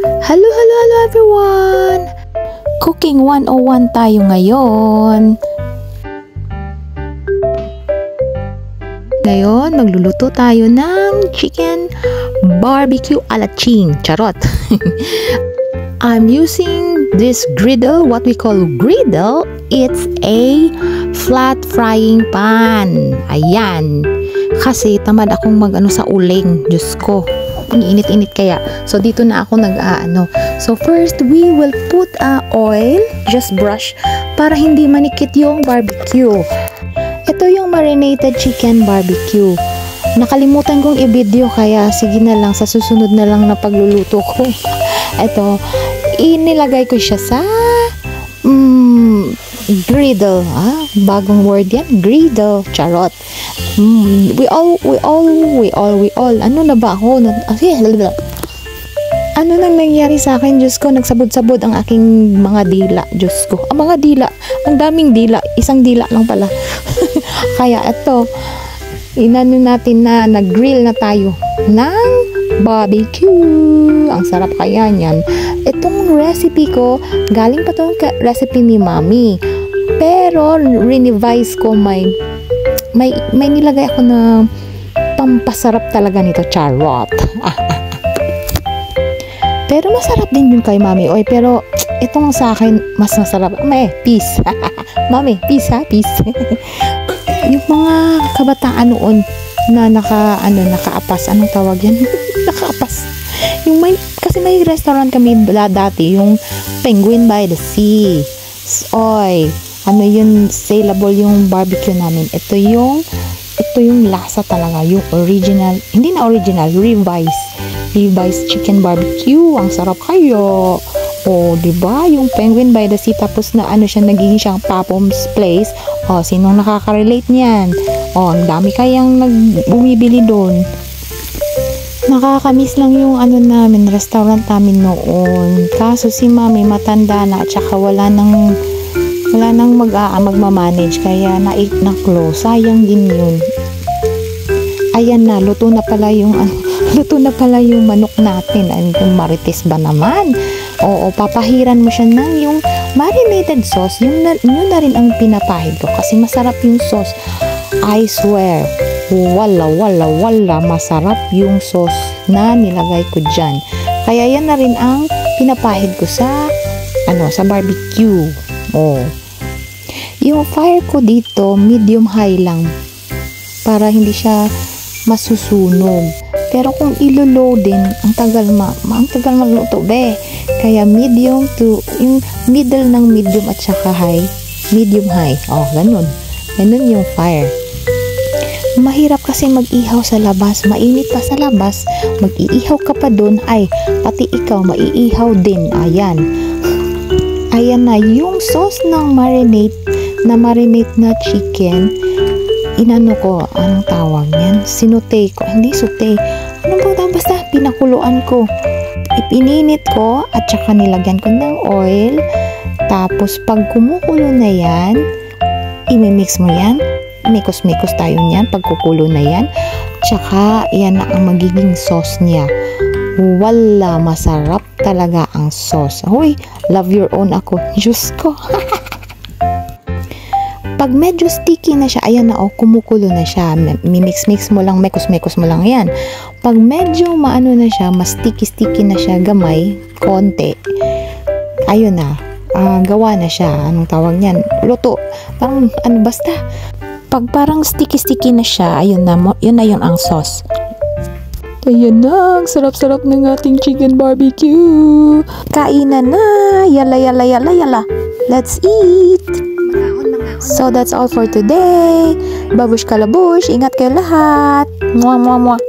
Hello, hello, hello everyone! Cooking 101 tayo ngayon. Ngayon, magluluto tayo ng chicken barbecue a la ching. Charot! I'm using this griddle, what we call griddle. It's a flat frying pan. Ayan. Kasi tamad akong mag-ano sa uling. Diyos ko. Ang init-init kaya. So, dito na ako nag-aano. So, first, we will put oil. Just brush. Para hindi manikit yung barbecue. Ito yung marinated chicken barbecue. Nakalimutan kong i-video kaya sige na lang sa susunod na lang na pagluluto ko. Ito, inilagay ko siya sa griddle. Bagong word yan. Griddle. Charot. We all. Ano na ba ako? Ano nang nangyari sa akin? Diyos ko, nagsabod-sabod ang aking mga dila. Diyos ko. Ang mga dila. Ang daming dila. Isang dila lang pala. Kaya ito, inano natin na nag-grill na tayo ng barbecue. Ang sarap kaya niyan. Itong recipe ko, galing pa itong recipe ni Mami. Pero, revise ko may nilagay ako na pampasarap talaga nito. Charot. Pero masarap din yun kay Mami. Oy, pero itong sa akin, mas masarap. Peace. Mami, peace ha, peace. Yung mga kabataan noon na nakaapas. Anong tawag yan? Nakaapas. Kasi may restaurant kami dati, yung Penguin by the Sea. Oy, ano yun, saleable yung barbecue namin. Ito yung lasa talaga, yung original, hindi na original, Levi's chicken barbecue. Ang sarap kayo. O, diba? Yung Penguin by the Sea, tapos na nagiging siyang Papom's Place. O, sinong nakaka-relate niyan? O, ang dami kayang bumibili doon. Nakakamiss lang yung namin, restaurant namin noon. Kaso si Mami matanda na, at saka wala nang magmamanage, kaya na-close. Sayang din yun. Ayan na, luto na pala yung manok natin. Yung marites ba naman? Oo, papahiran mo siya ng yung marinated sauce. Yun na rin ang pinapahid ko kasi masarap yung sauce. I swear, wala, masarap yung sauce na nilagay ko dyan. Kaya yan na rin ang pinapahid ko sa barbecue. Oh. Yung fire ko dito, medium-high lang. Para hindi siya masusunog. Pero kung ilo-low din, ang tagal magluto, be. Kaya medium to, yung middle ng medium at saka high, medium-high. Oh, ganun. Ganun yung fire. Mahirap kasi mag-ihaw sa labas. Mainit pa sa labas. Mag-iihaw ka pa dun. Ay, pati ikaw, maiihaw din. Ayan. Ayan na, yung sauce ng marinate na chicken, inano ko, anong tawag yan? Sinute ko, hindi sute. Basta pinakuluan ko. Ipininit ko at saka nilagyan ko ng oil. Tapos pag kumukulo na yan, imimix mo yan. Mikos-mikos tayo niyan pag kukulo na yan. Tsaka yan na ang magiging sauce niya. Wala, masarap talaga ang sauce. Hoy, love your own ako. Diyos ko. Pag medyo sticky na siya, ayan na, kumukulo na siya. Mimix-mix mo lang, mekos-mekos mo lang yan. Pag medyo maano na siya, mas sticky-sticky na siya, gamay, konti. Ayun na, gawa na siya. Anong tawag niyan? Luto. Parang, basta. Pag parang sticky-sticky na siya, ayun na, yun na yung ang sauce. Ayan na, ang sarap-sarap ng ating chicken barbecue. Kainan na. Yala. Let's eat. So that's all for today. Babush kalabush. Ingat kayo lahat. Mwah.